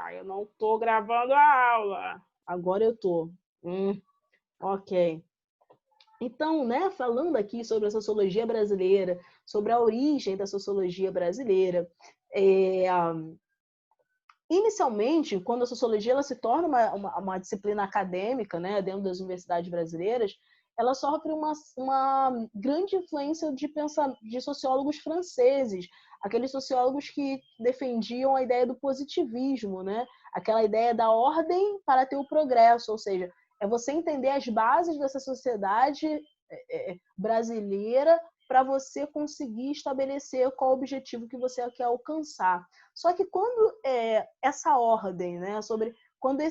Ah, eu não estou gravando a aula. Agora eu estou. Ok. Então, né, falando aqui sobre a sociologia brasileira, sobre a origem da sociologia brasileira, inicialmente, quando a sociologia ela se torna uma disciplina acadêmica, né, dentro das universidades brasileiras, ela sofre uma grande influência de sociólogos franceses, aqueles sociólogos que defendiam a ideia do positivismo, né? Aquela ideia da ordem para ter o progresso, ou seja, é você entender as bases dessa sociedade brasileira para você conseguir estabelecer qual o objetivo que você quer alcançar. Só que quando essa ordem, né, quando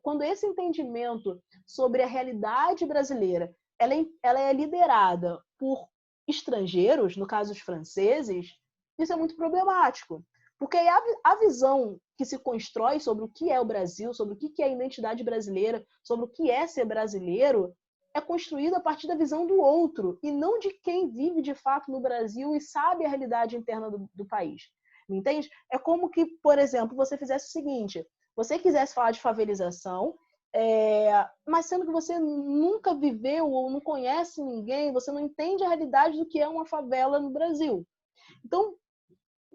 quando esse entendimento sobre a realidade brasileira, ela é liderada por estrangeiros, no caso os franceses, isso é muito problemático. Porque a visão que se constrói sobre o que é o Brasil, sobre o que é a identidade brasileira, sobre o que é ser brasileiro, é construída a partir da visão do outro e não de quem vive de fato no Brasil e sabe a realidade interna do país. Me entende? É como que, por exemplo, você fizesse o seguinte: você quisesse falar de favelização, mas sendo que você nunca viveu ou não conhece ninguém, você não entende a realidade do que é uma favela no Brasil. Então,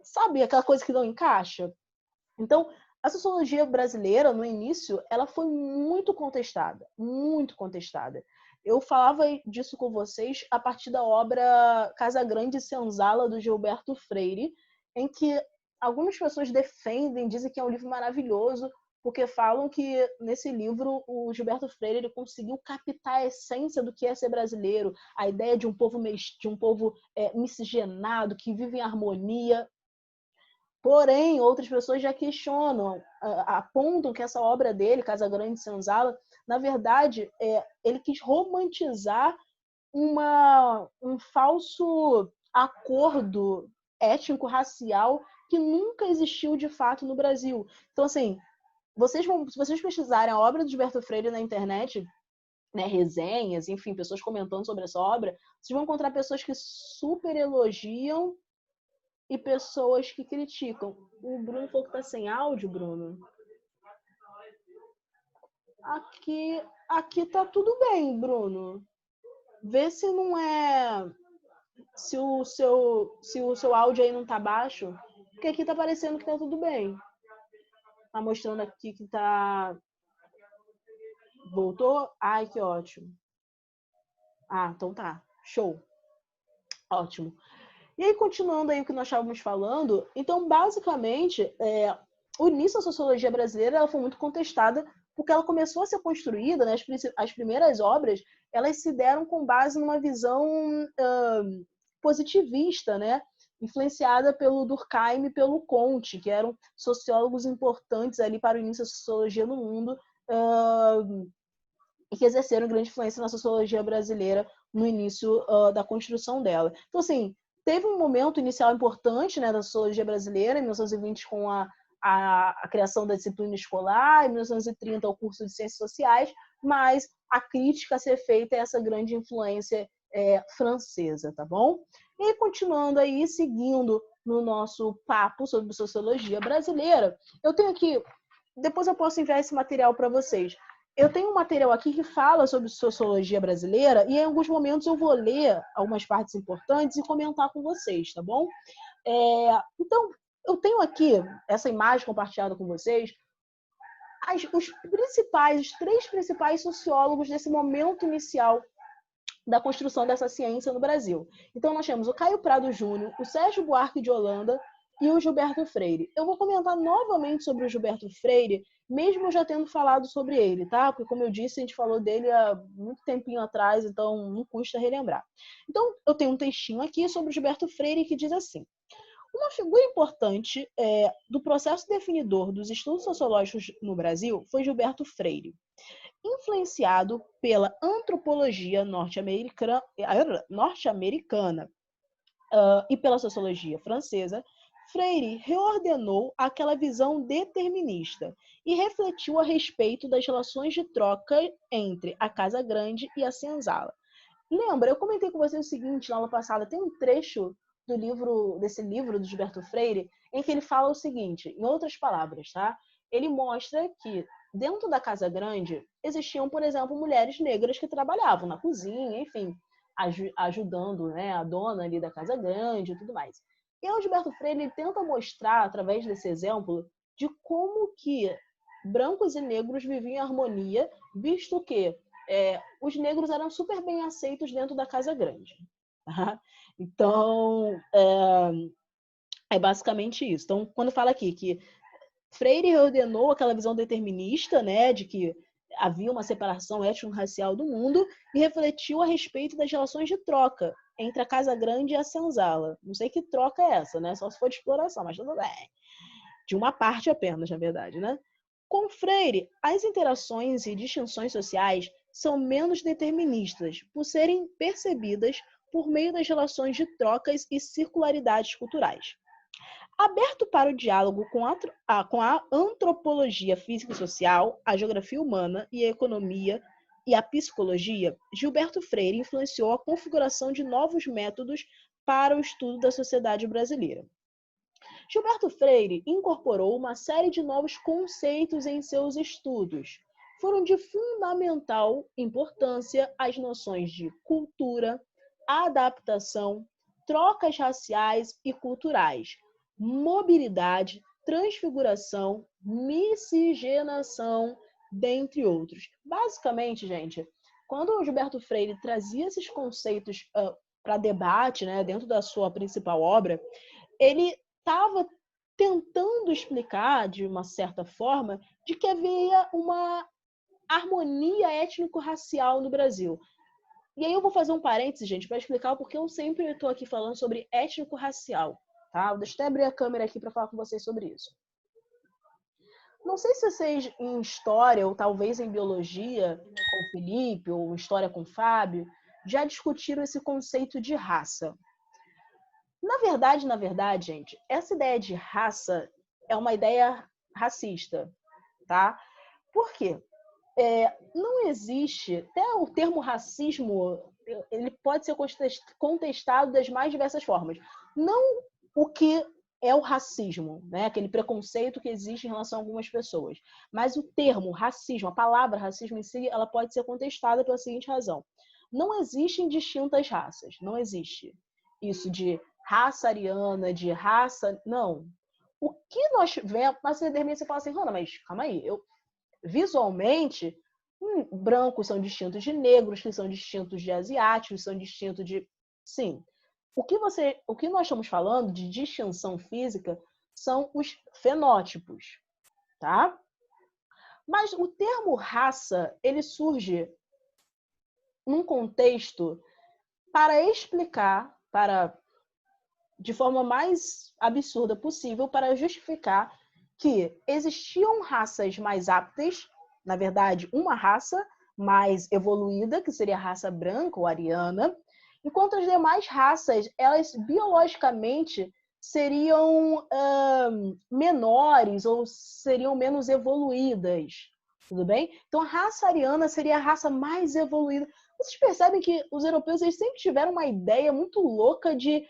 sabe aquela coisa que não encaixa? Então, a sociologia brasileira, no início, ela foi muito contestada, muito contestada. Eu falava disso com vocês a partir da obra Casa Grande e Senzala, do Gilberto Freire, em que algumas pessoas defendem, dizem que é um livro maravilhoso, porque falam que nesse livro o Gilberto Freire ele conseguiu captar a essência do que é ser brasileiro, a ideia de um povo miscigenado, que vive em harmonia. Porém, outras pessoas já questionam, apontam que essa obra dele, Casa Grande e Senzala, na verdade, ele quis romantizar um falso acordo étnico-racial que nunca existiu de fato no Brasil. Então, assim, se vocês pesquisarem a obra do Gilberto Freire na internet, né, resenhas, enfim, pessoas comentando sobre essa obra, vocês vão encontrar pessoas que super elogiam e pessoas que criticam. O Bruno falou que tá sem áudio, Bruno. Aqui tá tudo bem, Bruno. Vê se não é... Se o seu áudio aí não tá baixo, porque aqui tá parecendo que tá tudo bem. Tá mostrando aqui que tá... Voltou? Ai, que ótimo. Ah, então tá. Show. Ótimo. E aí, continuando aí o que nós estávamos falando, então, basicamente, o início da sociologia brasileira ela foi muito contestada porque ela começou a ser construída, né, as primeiras obras, elas se deram com base numa visão positivista, né, influenciada pelo Durkheim e pelo Comte, que eram sociólogos importantes ali para o início da sociologia no mundo, e que exerceram grande influência na sociologia brasileira no início da construção dela. Então, assim, teve um momento inicial importante, né, da sociologia brasileira, em 1920, com a criação da disciplina escolar, em 1930, o curso de Ciências Sociais, mas a crítica a ser feita é essa grande influência francesa, tá bom? E continuando aí, seguindo no nosso papo sobre sociologia brasileira, eu tenho aqui, depois eu posso enviar esse material para vocês. Eu tenho um material aqui que fala sobre sociologia brasileira e em alguns momentos eu vou ler algumas partes importantes e comentar com vocês, tá bom? Então, eu tenho aqui essa imagem compartilhada com vocês, os três principais sociólogos desse momento inicial da construção dessa ciência no Brasil. Então, nós temos o Caio Prado Júnior, o Sérgio Buarque de Holanda e o Gilberto Freire. Eu vou comentar novamente sobre o Gilberto Freire, mesmo já tendo falado sobre ele, tá? Porque, como eu disse, a gente falou dele há muito tempinho atrás, então não custa relembrar. Então, eu tenho um textinho aqui sobre o Gilberto Freire que diz assim: uma figura importante do processo definidor dos estudos sociológicos no Brasil foi Gilberto Freire. Influenciado pela antropologia norte-americana e pela sociologia francesa, Freire reordenou aquela visão determinista e refletiu a respeito das relações de troca entre a Casa Grande e a Senzala. Lembra, eu comentei com você o seguinte, na aula passada, tem um trecho desse livro do Gilberto Freire, em que ele fala o seguinte, em outras palavras, tá? Ele mostra que dentro da casa grande existiam, por exemplo, mulheres negras que trabalhavam na cozinha, enfim, ajudando, né, a dona ali da casa grande e tudo mais. E o Gilberto Freire ele tenta mostrar, através desse exemplo, de como que brancos e negros viviam em harmonia, visto que os negros eram super bem aceitos dentro da casa grande. Tá? Então, é basicamente isso. Então, quando fala aqui que Freire reordenou aquela visão determinista, né, de que havia uma separação étnico-racial do mundo e refletiu a respeito das relações de troca entre a casa grande e a senzala. Não sei que troca é essa, né? Só se for de exploração, mas tudo bem. De uma parte apenas, na verdade, né? Com Freire, as interações e distinções sociais são menos deterministas, por serem percebidas por meio das relações de trocas e circularidades culturais. Aberto para o diálogo com a antropologia física e social, a geografia humana e a economia e a psicologia, Gilberto Freire influenciou a configuração de novos métodos para o estudo da sociedade brasileira. Gilberto Freire incorporou uma série de novos conceitos em seus estudos. Foram de fundamental importância as noções de cultura, adaptação, trocas raciais e culturais, mobilidade, transfiguração, miscigenação, dentre outros. Basicamente, gente, quando o Gilberto Freire trazia esses conceitos para debate, né, dentro da sua principal obra, ele estava tentando explicar, de uma certa forma, de que havia uma harmonia étnico-racial no Brasil. E aí eu vou fazer um parênteses, gente, para explicar o porquê eu sempre estou aqui falando sobre étnico-racial. Tá? Deixa eu até abrir a câmera aqui para falar com vocês sobre isso. Não sei se vocês, em história, ou talvez em biologia, com o Felipe, ou história com o Fábio, já discutiram esse conceito de raça. Na verdade, gente, essa ideia de raça é uma ideia racista, tá? Por quê? Não existe, até o termo racismo, ele pode ser contestado das mais diversas formas. Não o que é o racismo, né? Aquele preconceito que existe em relação a algumas pessoas. Mas o termo racismo, a palavra racismo em si, ela pode ser contestada pela seguinte razão. Não existem distintas raças, não existe isso de raça ariana, de raça... Não. O que nós vemos... Mas você fala assim, Rana, mas calma aí, visualmente, brancos são distintos de negros, que são distintos de asiáticos, são distintos de... Sim. O que nós estamos falando de distinção física são os fenótipos, tá? Mas o termo raça, ele surge num contexto para explicar, de forma mais absurda possível, para justificar que existiam raças mais aptas, na verdade, uma raça mais evoluída, que seria a raça branca ou ariana, enquanto as demais raças, elas biologicamente seriam menores ou seriam menos evoluídas, tudo bem? Então, a raça ariana seria a raça mais evoluída. Vocês percebem que os europeus eles sempre tiveram uma ideia muito louca de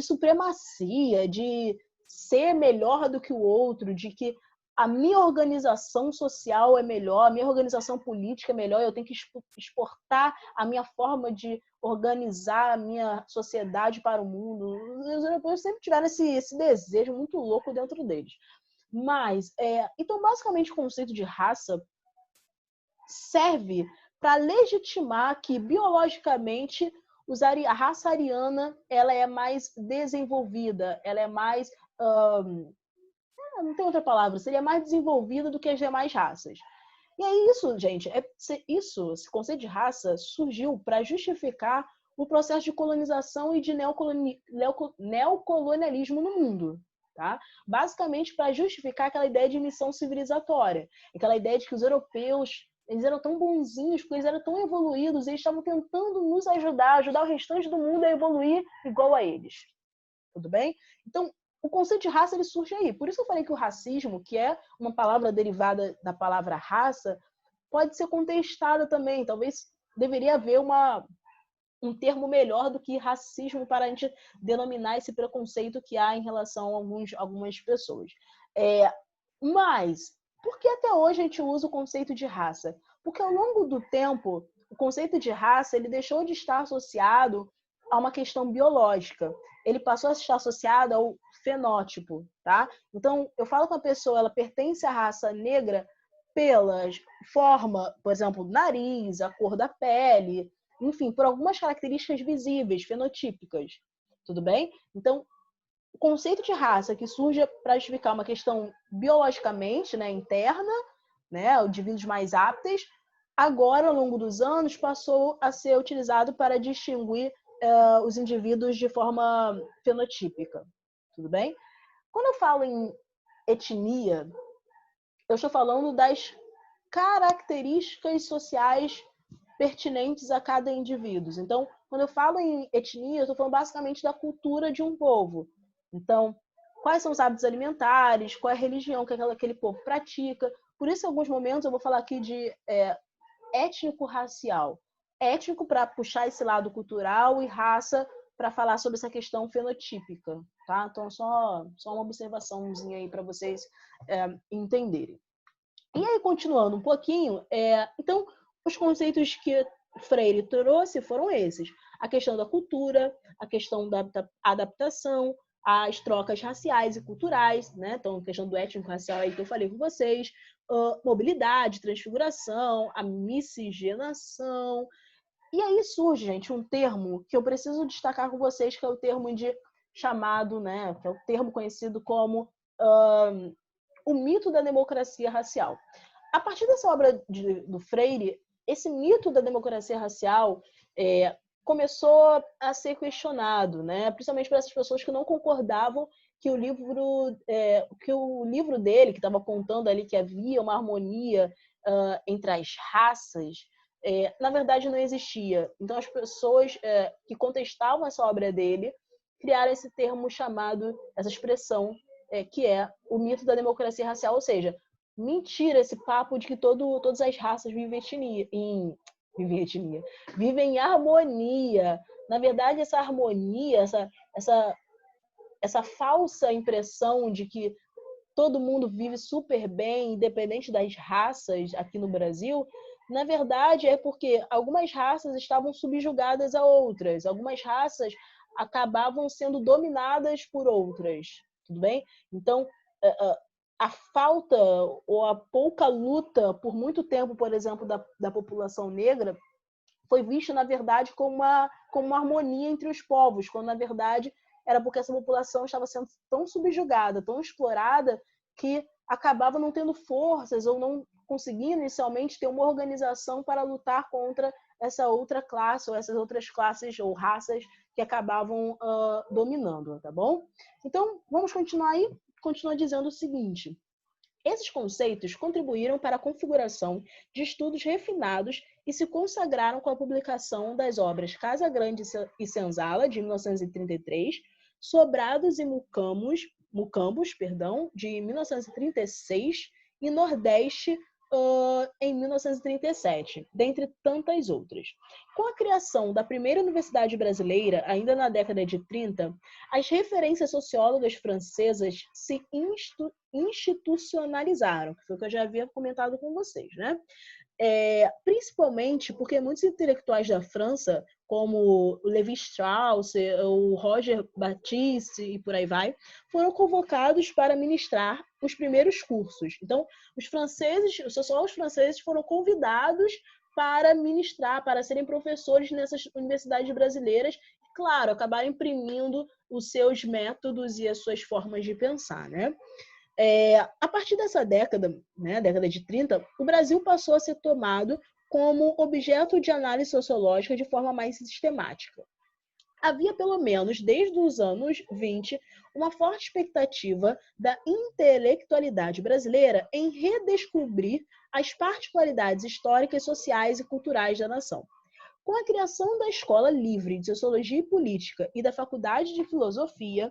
supremacia, de ser melhor do que o outro, de que a minha organização social é melhor, a minha organização política é melhor, eu tenho que exportar a minha forma de organizar a minha sociedade para o mundo. Os europeus sempre tiveram esse desejo muito louco dentro deles. Mas, então, basicamente, o conceito de raça serve para legitimar que, biologicamente, a raça ariana ela é mais desenvolvida, ela é mais... não tem outra palavra, seria mais desenvolvida do que as demais raças. E é isso, gente, esse conceito de raça surgiu para justificar o processo de colonização e de neocolonialismo no mundo. Tá? Basicamente para justificar aquela ideia de missão civilizatória, aquela ideia de que os europeus eles eram tão bonzinhos, porque eles eram tão evoluídos, eles estavam tentando nos ajudar o restante do mundo a evoluir igual a eles. Tudo bem? Então, o conceito de raça ele surge aí. Por isso que eu falei que o racismo, que é uma palavra derivada da palavra raça, pode ser contestada também. Talvez deveria haver uma um termo melhor do que racismo para a gente denominar esse preconceito que há em relação a algumas pessoas. Mas, por que até hoje a gente usa o conceito de raça? Porque ao longo do tempo, o conceito de raça ele deixou de estar associado a uma questão biológica. Ele passou a estar associado ao fenótipo, tá? Então, eu falo com a pessoa, ela pertence à raça negra pela forma, por exemplo, do nariz, a cor da pele, enfim, por algumas características visíveis, fenotípicas. Tudo bem? Então, o conceito de raça que surge para justificar uma questão biologicamente, né, interna, né, indivíduos mais aptos, agora, ao longo dos anos, passou a ser utilizado para distinguir os indivíduos de forma fenotípica. Tudo bem? Quando eu falo em etnia, eu estou falando das características sociais pertinentes a cada indivíduo. Então, quando eu falo em etnia, eu estou falando basicamente da cultura de um povo. Então, quais são os hábitos alimentares, qual é a religião que aquele povo pratica. Por isso, em alguns momentos, eu vou falar aqui de étnico-racial. Étnico para puxar esse lado cultural e raça para falar sobre essa questão fenotípica. Tá? Então, só uma observaçãozinha aí para vocês entenderem. E aí, continuando um pouquinho, então, os conceitos que Freire trouxe foram esses. A questão da cultura, a questão da adaptação, as trocas raciais e culturais, né? Então, a questão do étnico-racial aí que eu falei com vocês, mobilidade, transfiguração, a miscigenação. E aí surge, gente, um termo que eu preciso destacar com vocês, que é o termo chamado, né? Que é o termo conhecido como o mito da democracia racial. A partir dessa obra do Freire, esse mito da democracia racial começou a ser questionado, né? Principalmente para essas pessoas que não concordavam que o livro dele, que estava apontando ali que havia uma harmonia entre as raças, na verdade não existia. Então as pessoas que contestavam essa obra dele criaram esse termo chamado, essa expressão, que é o mito da democracia racial, ou seja, mentira esse papo de que todas as raças vivem em harmonia. Na verdade, essa harmonia, essa falsa impressão de que todo mundo vive super bem, independente das raças aqui no Brasil, na verdade é porque algumas raças estavam subjugadas a outras, algumas raças acabavam sendo dominadas por outras, tudo bem? Então, a falta ou a pouca luta por muito tempo, por exemplo, da população negra, foi vista, na verdade, como uma harmonia entre os povos, quando, na verdade, era porque essa população estava sendo tão subjugada, tão explorada, que acabava não tendo forças ou não conseguindo, inicialmente, ter uma organização para lutar contra essa outra classe ou essas outras classes ou raças que acabavam dominando, tá bom? Então, vamos continuar aí? Continua dizendo o seguinte: esses conceitos contribuíram para a configuração de estudos refinados e se consagraram com a publicação das obras Casa Grande e Senzala, de 1933, Sobrados e Mucambos, de 1936, e Nordeste, em 1937, dentre tantas outras. Com a criação da primeira universidade brasileira, ainda na década de 30, as referências sociólogas francesas se institucionalizaram, que foi o que eu já havia comentado com vocês, né? Principalmente porque muitos intelectuais da França, como o Lévi-Strauss, o Roger Baptiste e por aí vai, foram convocados para ministrar os primeiros cursos. Então, os sociólogos franceses foram convidados para ministrar, para serem professores nessas universidades brasileiras, e, claro, acabaram imprimindo os seus métodos e as suas formas de pensar, né? A partir dessa década, né, década de 30, o Brasil passou a ser tomado como objeto de análise sociológica de forma mais sistemática. Havia, pelo menos desde os anos 20, uma forte expectativa da intelectualidade brasileira em redescobrir as particularidades históricas, sociais e culturais da nação. Com a criação da Escola Livre de Sociologia e Política e da Faculdade de Filosofia,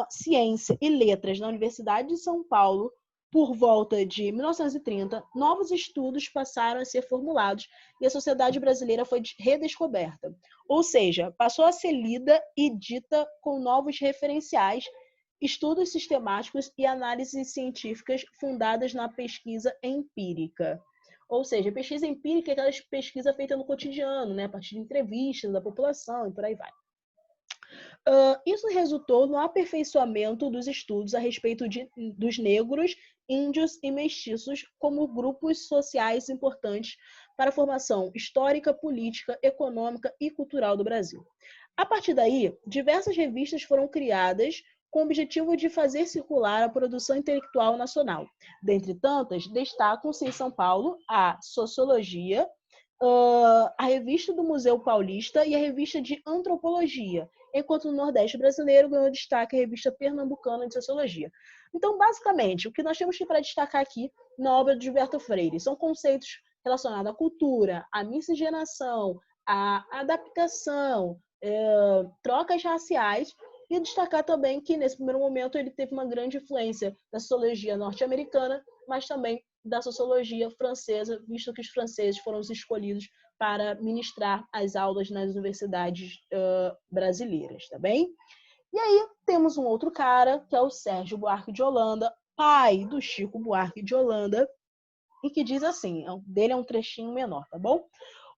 Ciência e Letras na Universidade de São Paulo, Por volta de 1930, novos estudos passaram a ser formulados e a sociedade brasileira foi redescoberta. Ou seja, passou a ser lida e dita com novos referenciais, estudos sistemáticos e análises científicas fundadas na pesquisa empírica. Ou seja, pesquisa empírica é aquela pesquisa feita no cotidiano, né, a partir de entrevistas da população e por aí vai. Isso resultou no aperfeiçoamento dos estudos a respeito dos negros, índios e mestiços como grupos sociais importantes para a formação histórica, política, econômica e cultural do Brasil. A partir daí, diversas revistas foram criadas com o objetivo de fazer circular a produção intelectual nacional. Dentre tantas, destacam-se em São Paulo a Sociologia, a revista do Museu Paulista e a revista de Antropologia, enquanto no Nordeste brasileiro ganhou destaque a revista Pernambucana de Sociologia. Então, basicamente, o que nós temos para destacar aqui na obra de Gilberto Freire são conceitos relacionados à cultura, à miscigenação, à adaptação, trocas raciais, e destacar também que, nesse primeiro momento, ele teve uma grande influência da sociologia norte-americana, mas também da sociologia francesa, visto que os franceses foram os escolhidos para ministrar as aulas nas universidades brasileiras, tá bem? E aí temos um outro cara, que é o Sérgio Buarque de Holanda, pai do Chico Buarque de Holanda, e que diz assim, dele é um trechinho menor, tá bom?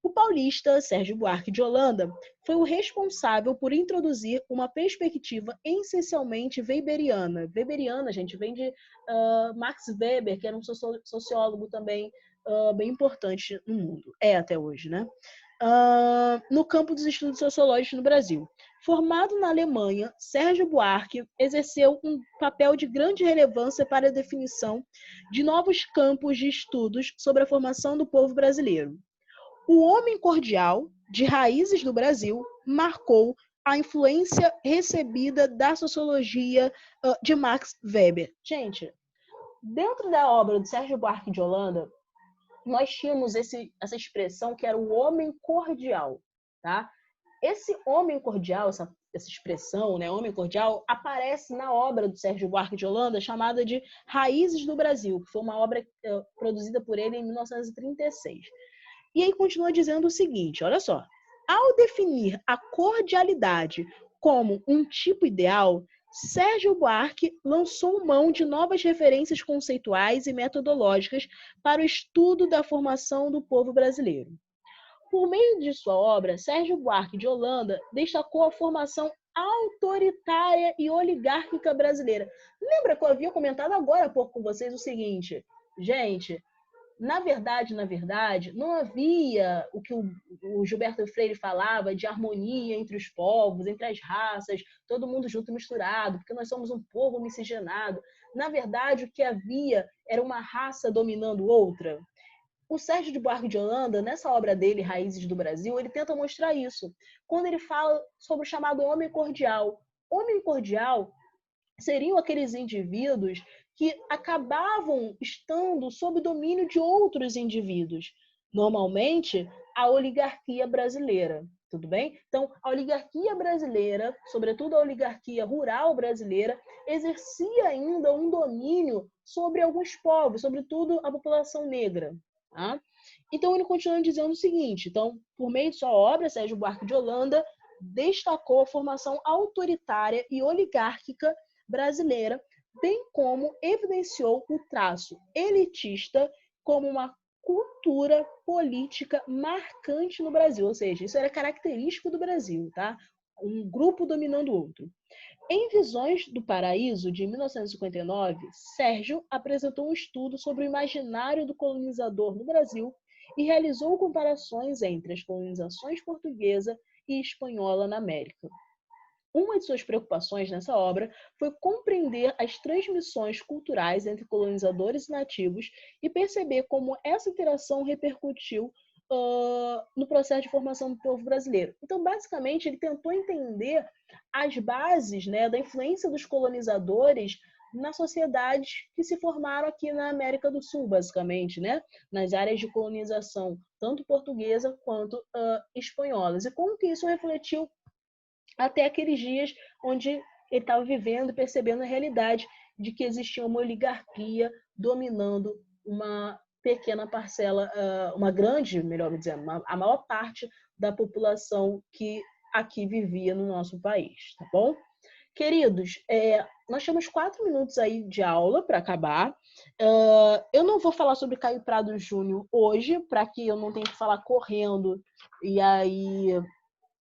O paulista Sérgio Buarque de Holanda foi o responsável por introduzir uma perspectiva essencialmente weberiana. Weberiana, gente, vem de Max Weber, que era um sociólogo também bem importante no mundo. É até hoje, né? No campo dos estudos sociológicos no Brasil. Formado na Alemanha, Sérgio Buarque exerceu um papel de grande relevância para a definição de novos campos de estudos sobre a formação do povo brasileiro. O homem cordial, de raízes do Brasil, marcou a influência recebida da sociologia de Max Weber. Gente, dentro da obra de Sérgio Buarque de Holanda, nós tínhamos essa expressão que era o homem cordial, tá? Esse homem cordial, essa expressão, né, homem cordial, aparece na obra do Sérgio Buarque de Holanda chamada de Raízes do Brasil, que foi uma obra produzida por ele em 1936. E aí continua dizendo o seguinte, olha só. Ao definir a cordialidade como um tipo ideal, Sérgio Buarque lançou mão de novas referências conceituais e metodológicas para o estudo da formação do povo brasileiro. Por meio de sua obra, Sérgio Buarque de Holanda destacou a formação autoritária e oligárquica brasileira. Lembra que eu havia comentado agora há pouco com vocês o seguinte, gente, na verdade, não havia o que o Gilberto Freire falava de harmonia entre os povos, entre as raças, todo mundo junto e misturado, porque nós somos um povo miscigenado. Na verdade, o que havia era uma raça dominando outra. O Sérgio de Buarque de Holanda, nessa obra dele, Raízes do Brasil, ele tenta mostrar isso. Quando ele fala sobre o chamado homem cordial. Homem cordial seriam aqueles indivíduos que acabavam estando sob domínio de outros indivíduos. Normalmente, a oligarquia brasileira, tudo bem? Então, a oligarquia brasileira, sobretudo a oligarquia rural brasileira, exercia ainda um domínio sobre alguns povos, sobretudo a população negra. Tá? Então, ele continua dizendo o seguinte, então, por meio de sua obra, Sérgio Buarque de Holanda destacou a formação autoritária e oligárquica brasileira, bem como evidenciou o traço elitista como uma cultura política marcante no Brasil, ou seja, isso era característico do Brasil, tá? Um grupo dominando o outro. Em Visões do Paraíso, de 1959, Sérgio apresentou um estudo sobre o imaginário do colonizador no Brasil e realizou comparações entre as colonizações portuguesa e espanhola na América. Uma de suas preocupações nessa obra foi compreender as transmissões culturais entre colonizadores e nativos e perceber como essa interação repercutiu no processo de formação do povo brasileiro. Então, basicamente, ele tentou entender as bases, né, da influência dos colonizadores nas sociedades que se formaram aqui na América do Sul, basicamente, né, nas áreas de colonização, tanto portuguesa quanto espanholas. E como que isso refletiu até aqueles dias onde ele estava vivendo e percebendo a realidade de que existia uma oligarquia dominando uma pequena parcela, uma grande, melhor dizendo, a maior parte da população que aqui vivia no nosso país, tá bom? Queridos, nós temos 4 minutos aí de aula para acabar. Eu não vou falar sobre Caio Prado Júnior hoje, para que eu não tenha que falar correndo e aí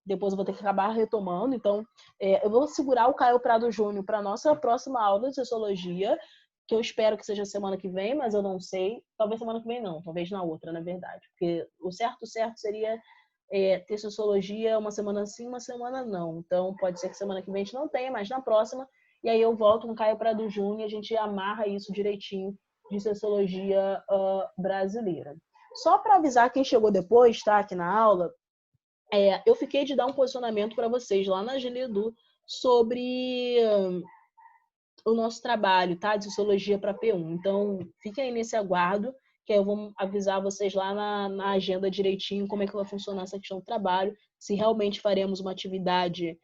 depois eu vou ter que acabar retomando. Então, eu vou segurar o Caio Prado Júnior para a nossa próxima aula de Sociologia, que eu espero que seja semana que vem, mas eu não sei. Talvez semana que vem não, talvez na outra, na verdade. Porque o certo seria ter Sociologia uma semana sim, uma semana não. Então, pode ser que semana que vem a gente não tenha, mas na próxima. E aí eu volto com o Caio Prado Júnior e a gente amarra isso direitinho de Sociologia brasileira. Só para avisar quem chegou depois, tá, aqui na aula, eu fiquei de dar um posicionamento para vocês lá na Geledu sobre o nosso trabalho, tá? De Sociologia para P1. Então, fiquem aí nesse aguardo, que aí eu vou avisar vocês lá na agenda direitinho como é que vai funcionar essa questão do trabalho, se realmente faremos uma atividade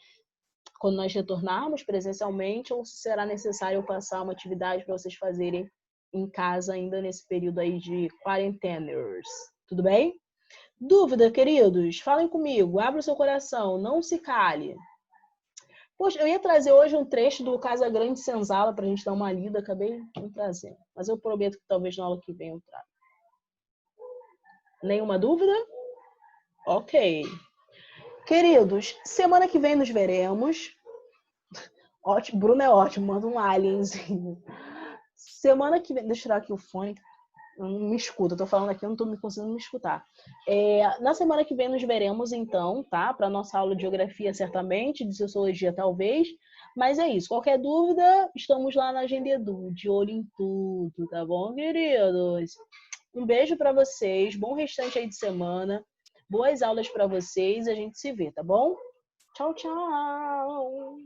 quando nós retornarmos presencialmente ou se será necessário eu passar uma atividade para vocês fazerem em casa ainda nesse período aí de quarenteners. Tudo bem? Dúvida, queridos? Falem comigo, abra o seu coração, não se cale. Poxa, eu ia trazer hoje um trecho do Casa Grande Senzala para a gente dar uma lida, acabei não trazendo. Mas eu prometo que talvez na aula que vem eu traga. Nenhuma dúvida? Ok. Queridos, semana que vem nos veremos. Ótimo, Bruno é ótimo, manda um alienzinho. Semana que vem, deixa eu tirar aqui o fone. Eu não me escuta, eu tô falando aqui, eu não tô me conseguindo me escutar. Na semana que vem nos veremos, então, tá? Para nossa aula de geografia, certamente, de sociologia, talvez. Mas é isso. Qualquer dúvida, estamos lá na Agenda Edu, de olho em tudo, tá bom, queridos? Um beijo para vocês, bom restante aí de semana, boas aulas para vocês, a gente se vê, tá bom? Tchau, tchau!